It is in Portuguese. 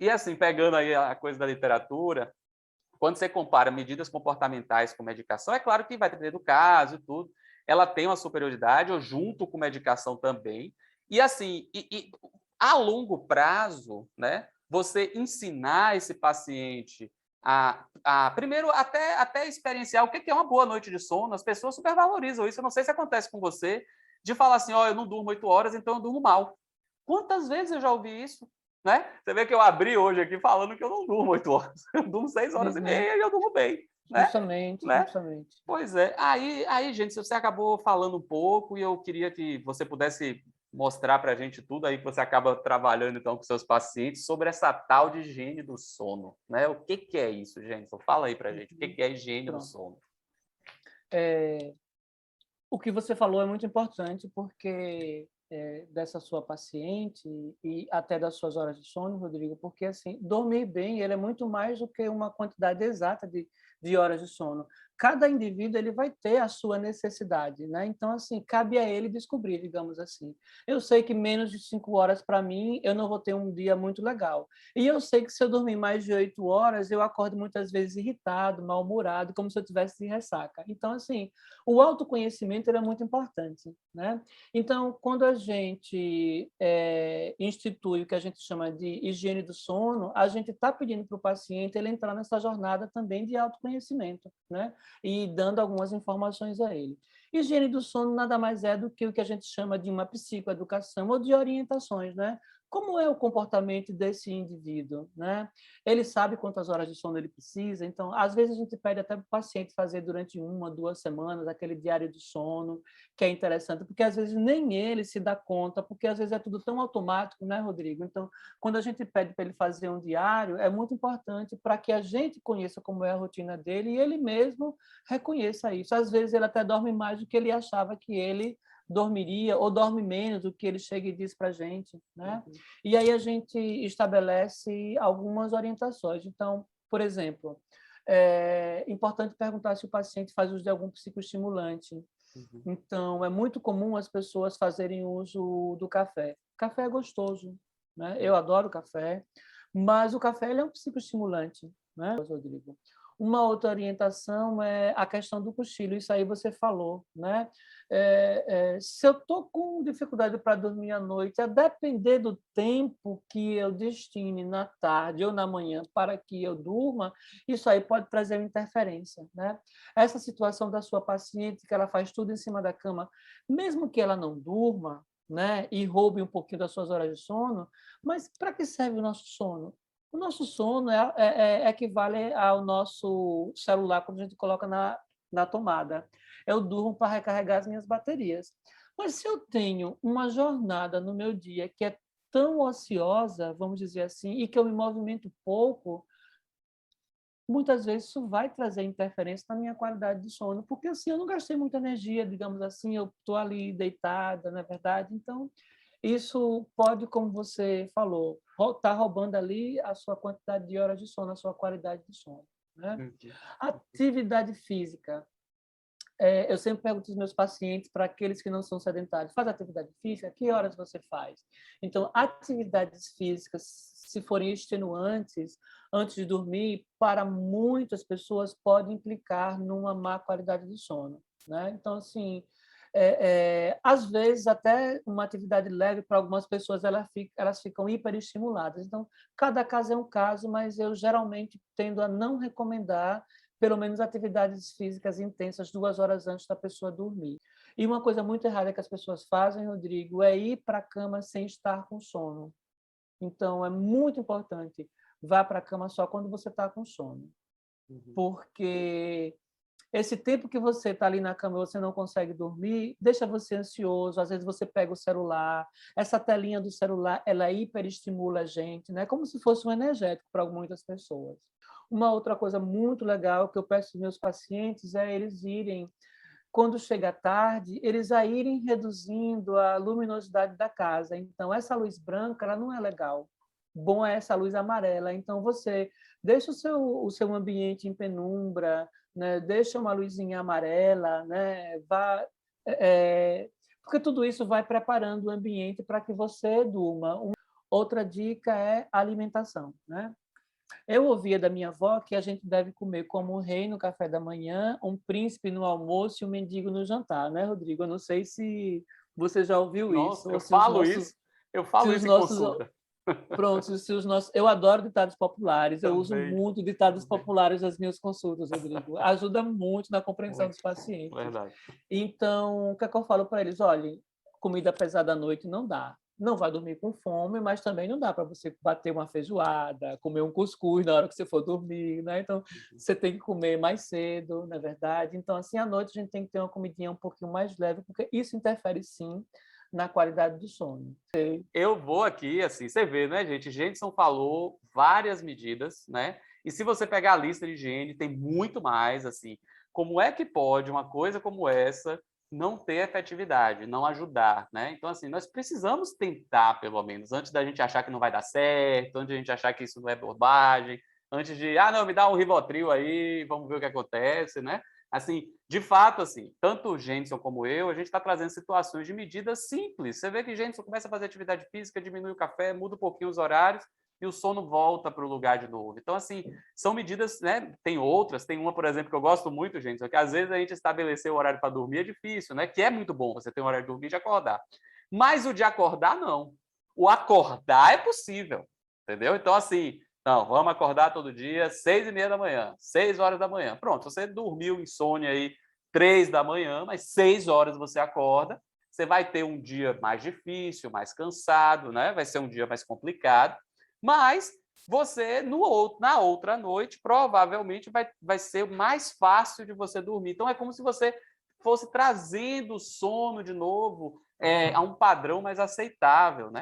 E assim, pegando aí a coisa da literatura, quando você compara medidas comportamentais com medicação, é claro que vai depender do caso e tudo, ela tem uma superioridade, ou junto com medicação também. E assim, a longo prazo, né, você ensinar esse paciente primeiro até experienciar o que é uma boa noite de sono, as pessoas supervalorizam isso, eu não sei se acontece com você, de falar assim, ó, eu não durmo 8 horas, então eu durmo mal. Quantas vezes eu já ouvi isso? Né? Você vê que eu abri hoje aqui falando que eu não durmo 8 horas, eu durmo 6 horas e Uhum. meia e eu durmo bem, né? Justamente, Né? justamente. Pois é. Aí, gente, você acabou falando um pouco e eu queria que você pudesse mostrar para a gente tudo aí que você acaba trabalhando então com seus pacientes sobre essa tal de higiene do sono, né? O que que é isso, gente? Então, fala aí para a gente, o que Uhum. que é higiene do Pronto. sono? O que você falou é muito importante porque dessa sua paciente e até das suas horas de sono, Rodrigo, porque assim, dormir bem, ele é muito mais do que uma quantidade exata de horas de sono. Cada indivíduo ele vai ter a sua necessidade, né? Então assim, cabe a ele descobrir, digamos assim. Eu sei que menos de 5 horas para mim, eu não vou ter um dia muito legal. E eu sei que se eu dormir mais de 8 horas, eu acordo muitas vezes irritado, mal-humorado, como se eu tivesse de ressaca. Então assim, o autoconhecimento ele é muito importante, né? Então, quando a gente institui o que a gente chama de higiene do sono, a gente está pedindo para o paciente ele entrar nessa jornada também de autoconhecimento, né? E dando algumas informações a ele. Higiene do sono nada mais é do que o que a gente chama de uma psicoeducação ou de orientações, né? Como é o comportamento desse indivíduo, né? Ele sabe quantas horas de sono ele precisa, então, às vezes a gente pede até para o paciente fazer durante 1, 2 semanas aquele diário de sono, que é interessante, porque às vezes nem ele se dá conta, porque às vezes é tudo tão automático, né, Rodrigo? Então, quando a gente pede para ele fazer um diário, é muito importante para que a gente conheça como é a rotina dele e ele mesmo reconheça isso. Às vezes ele até dorme mais do que ele achava que ele dormiria, ou dorme menos do que ele chega e diz para a gente, né? Uhum. E aí a gente estabelece algumas orientações. Então, por exemplo, é importante perguntar se o paciente faz uso de algum psicoestimulante. Uhum. Então, é muito comum as pessoas fazerem uso do café. Café é gostoso, né? Eu adoro café, mas o café ele é um psicoestimulante, né, Rodrigo? Uma outra orientação é a questão do cochilo, isso aí você falou, né? Se eu estou com dificuldade para dormir à noite, a depender do tempo que eu destine na tarde ou na manhã para que eu durma, isso aí pode trazer uma interferência, né? Essa situação da sua paciente, que ela faz tudo em cima da cama, mesmo que ela não durma, né, e roube um pouquinho das suas horas de sono, mas para que serve o nosso sono? O nosso sono equivale ao nosso celular quando a gente coloca na tomada. Eu durmo para recarregar as minhas baterias. Mas se eu tenho uma jornada no meu dia que é tão ociosa, vamos dizer assim, e que eu me movimento pouco, muitas vezes isso vai trazer interferência na minha qualidade de sono, porque assim eu não gastei muita energia, digamos assim, eu estou ali deitada, na verdade. Então, isso pode, como você falou, estar roubando ali a sua quantidade de horas de sono, a sua qualidade de sono, né? Uhum. Atividade física. Eu sempre pergunto aos meus pacientes, para aqueles que não são sedentários, faz atividade física? Que horas você faz? Então, atividades físicas, se forem extenuantes, antes de dormir, para muitas pessoas pode implicar numa má qualidade de sono, né? Então, assim, às vezes até uma atividade leve para algumas pessoas elas ficam hiperestimuladas. Então, cada caso é um caso, mas eu geralmente tendo a não recomendar pelo menos atividades físicas intensas 2 horas antes da pessoa dormir. E uma coisa muito errada que as pessoas fazem, Rodrigo, é ir para a cama sem estar com sono. Então, é muito importante, vá para a cama só quando você está com sono. Uhum. Porque esse tempo que você está ali na cama e você não consegue dormir, deixa você ansioso, às vezes você pega o celular, essa telinha do celular, ela hiperestimula a gente, né? Como se fosse um energético para muitas pessoas. Uma outra coisa muito legal que eu peço aos meus pacientes é eles irem, quando chega tarde, eles a irem reduzindo a luminosidade da casa. Então, essa luz branca, ela não é legal. Bom é essa luz amarela. Então, você deixa o seu ambiente em penumbra, né? Deixa uma luzinha amarela, né? Porque tudo isso vai preparando o ambiente para que você durma. Outra dica é alimentação, né? Eu ouvia da minha avó que a gente deve comer como um rei no café da manhã, um príncipe no almoço e um mendigo no jantar, né, Rodrigo? Eu não sei se você já ouviu isso, Nossa, ou se os nossos, eu se falo os isso em nossos, consulta. pronto, se os nossos, eu adoro ditados populares, eu uso Também, muito ditados também. populares nas minhas consultas, Rodrigo. Ajuda muito na compreensão Muito, dos pacientes. verdade. Então, o que é que eu falo para eles? Olha, comida pesada à noite não dá. Não vai dormir com fome, mas também não dá para você bater uma feijoada, comer um cuscuz na hora que você for dormir, né? Então, você tem que comer mais cedo, na verdade. Então, assim, à noite a gente tem que ter uma comidinha um pouquinho mais leve, porque isso interfere, sim, na qualidade do sono. Eu vou aqui, assim, você vê, né, gente? Jenson falou várias medidas, né? E se você pegar a lista de higiene, tem muito mais, assim. Como é que pode uma coisa como essa não ter efetividade, não ajudar, né? Então, assim, nós precisamos tentar, pelo menos, antes da gente achar que não vai dar certo, antes da gente achar que isso não é bobagem, antes de, não, me dá um Rivotril aí, vamos ver o que acontece, né? Assim, de fato, assim, tanto o Jenson como eu, a gente está trazendo situações de medidas simples. Você vê que o Jenson começa a fazer atividade física, diminui o café, muda um pouquinho os horários e o sono volta para o lugar de novo. Então, assim, são medidas, né? Tem outras, tem uma, por exemplo, que eu gosto muito, Jenson, que às vezes a gente estabelecer o horário para dormir é difícil, né? Que é muito bom você ter um horário de dormir e de acordar. Mas o de acordar, não. O acordar é possível, entendeu? Então, assim, não, vamos acordar todo dia, 6h30 da manhã, 6 horas da manhã. Pronto, você dormiu insônia aí 3 da manhã, mas 6 horas você acorda, você vai ter um dia mais difícil, mais cansado, né? Vai ser um dia mais complicado, mas você, na outra noite, provavelmente vai ser mais fácil de você dormir. Então, é como se você fosse trazendo o sono de novo a um padrão mais aceitável, né?